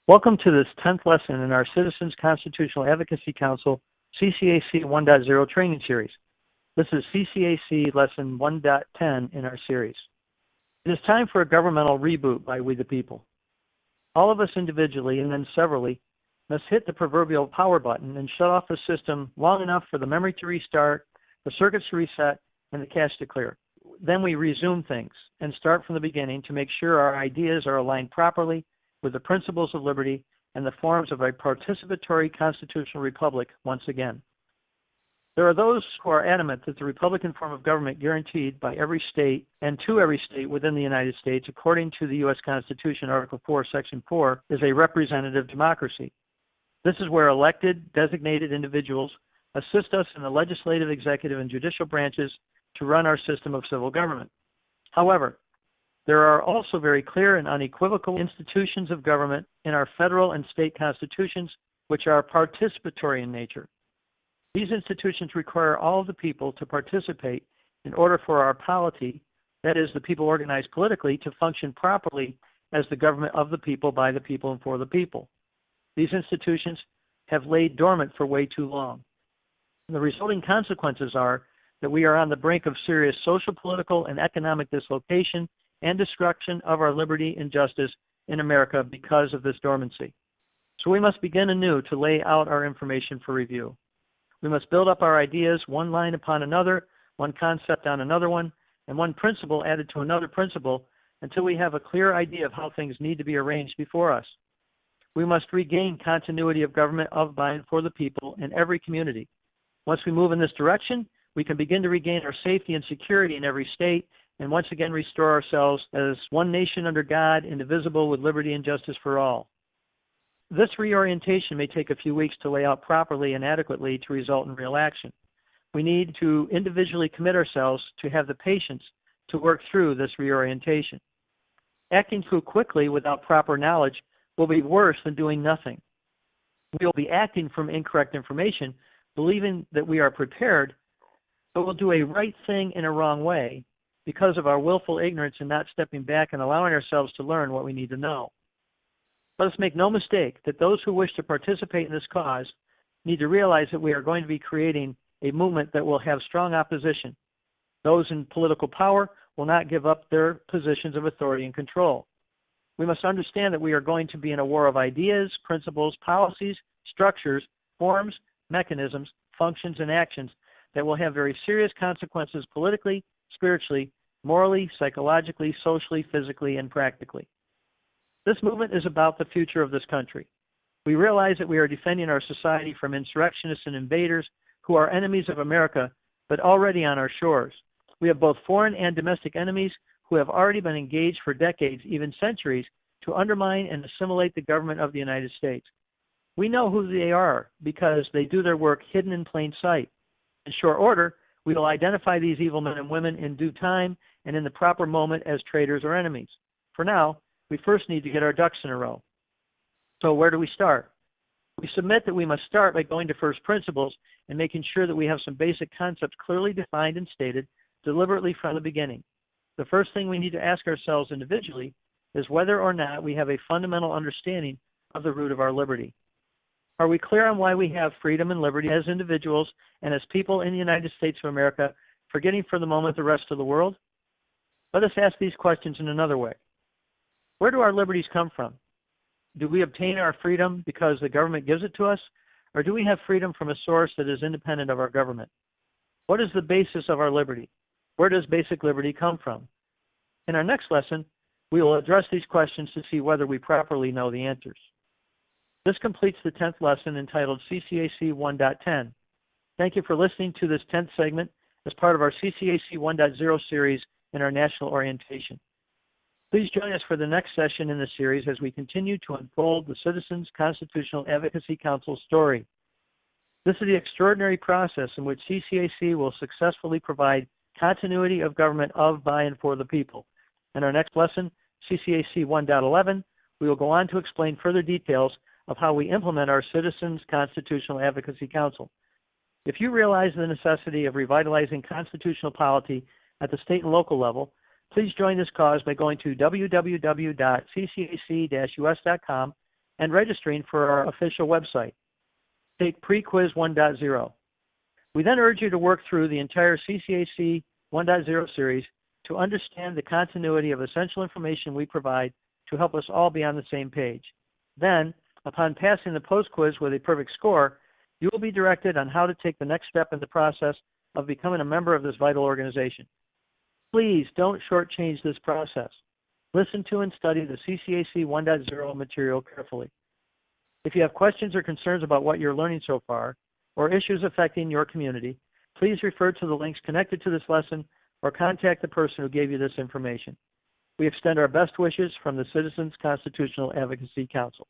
Welcome to this 10th lesson in our Citizens Constitutional Advocacy Council CCAC 1.0 training series. This is CCAC Lesson 1.10 in our series. It is time for a governmental reboot by we the people. All of us individually and then severally must hit the proverbial power button and shut off the system long enough for the memory to restart, the circuits to reset, and the cache to clear. Then we resume things and start from the beginning to make sure our ideas are aligned properly with the principles of liberty and the forms of a participatory constitutional republic once again. There are those who are adamant that the Republican form of government guaranteed by every state and to every state within the United States, according to the U.S. Constitution, Article 4, Section 4, is a representative democracy. This is where elected, designated individuals assist us in the legislative, executive, and judicial branches to run our system of civil government. However, there are also very clear and unequivocal institutions of government in our federal and state constitutions which are participatory in nature. These institutions require all of the people to participate in order for our polity, that is, the people organized politically, to function properly as the government of the people, by the people, and for the people. These institutions have laid dormant for way too long. The resulting consequences are that we are on the brink of serious social, political, and economic dislocation and destruction of our liberty and justice in America because of this dormancy. So we must begin anew to lay out our information for review. We must build up our ideas one line upon another, one concept on another one, and one principle added to another principle until we have a clear idea of how things need to be arranged before us. We must regain continuity of government of, by, and for the people in every community. Once we move in this direction, we can begin to regain our safety and security in every state and once again restore ourselves as one nation under God, indivisible, with liberty and justice for all. This reorientation may take a few weeks to lay out properly and adequately to result in real action. We need to individually commit ourselves to have the patience to work through this reorientation. Acting too quickly without proper knowledge will be worse than doing nothing. We will be acting from incorrect information, believing that we are prepared, but we'll do a right thing in a wrong way because of our willful ignorance and not stepping back and allowing ourselves to learn what we need to know. Let us make no mistake that those who wish to participate in this cause need to realize that we are going to be creating a movement that will have strong opposition. Those in political power will not give up their positions of authority and control. We must understand that we are going to be in a war of ideas, principles, policies, structures, forms, mechanisms, functions, and actions that will have very serious consequences politically, spiritually, morally, psychologically, socially, physically, and practically. This movement is about the future of this country. We realize that we are defending our society from insurrectionists and invaders who are enemies of America, but already on our shores. We have both foreign and domestic enemies who have already been engaged for decades, even centuries, to undermine and assimilate the government of the United States. We know who they are because they do their work hidden in plain sight. In short order, we will identify these evil men and women in due time and in the proper moment as traitors or enemies. For now, we first need to get our ducks in a row. So where do we start? We submit that we must start by going to first principles and making sure that we have some basic concepts clearly defined and stated deliberately from the beginning. The first thing we need to ask ourselves individually is whether or not we have a fundamental understanding of the root of our liberty. Are we clear on why we have freedom and liberty as individuals and as people in the United States of America, forgetting for the moment the rest of the world? Let us ask these questions in another way. Where do our liberties come from? Do we obtain our freedom because the government gives it to us, or do we have freedom from a source that is independent of our government? What is the basis of our liberty? Where does basic liberty come from? In our next lesson, we will address these questions to see whether we properly know the answers. This completes the 10th lesson entitled CCAC 1.10. Thank you for listening to this 10th segment as part of our CCAC 1.0 series in our national orientation. Please join us for the next session in the series as we continue to unfold the Citizens Constitutional Advocacy Council story. This is the extraordinary process in which CCAC will successfully provide continuity of government of, by, and for the people. In our next lesson, CCAC 1.11, we will go on to explain further details of how we implement our Citizens Constitutional Advocacy Council. If you realize the necessity of revitalizing constitutional polity at the state and local level, please join this cause by going to www.ccac-us.com and registering for our official website. Take Pre-Quiz 1.0. We then urge you to work through the entire CCAC 1.0 series to understand the continuity of essential information we provide to help us all be on the same page. Then, upon passing the post-quiz with a perfect score, you will be directed on how to take the next step in the process of becoming a member of this vital organization. Please don't shortchange this process. Listen to and study the CCAC 1.0 material carefully. If you have questions or concerns about what you're learning so far, or issues affecting your community, please refer to the links connected to this lesson or contact the person who gave you this information. We extend our best wishes from the Citizens Constitutional Advocacy Council.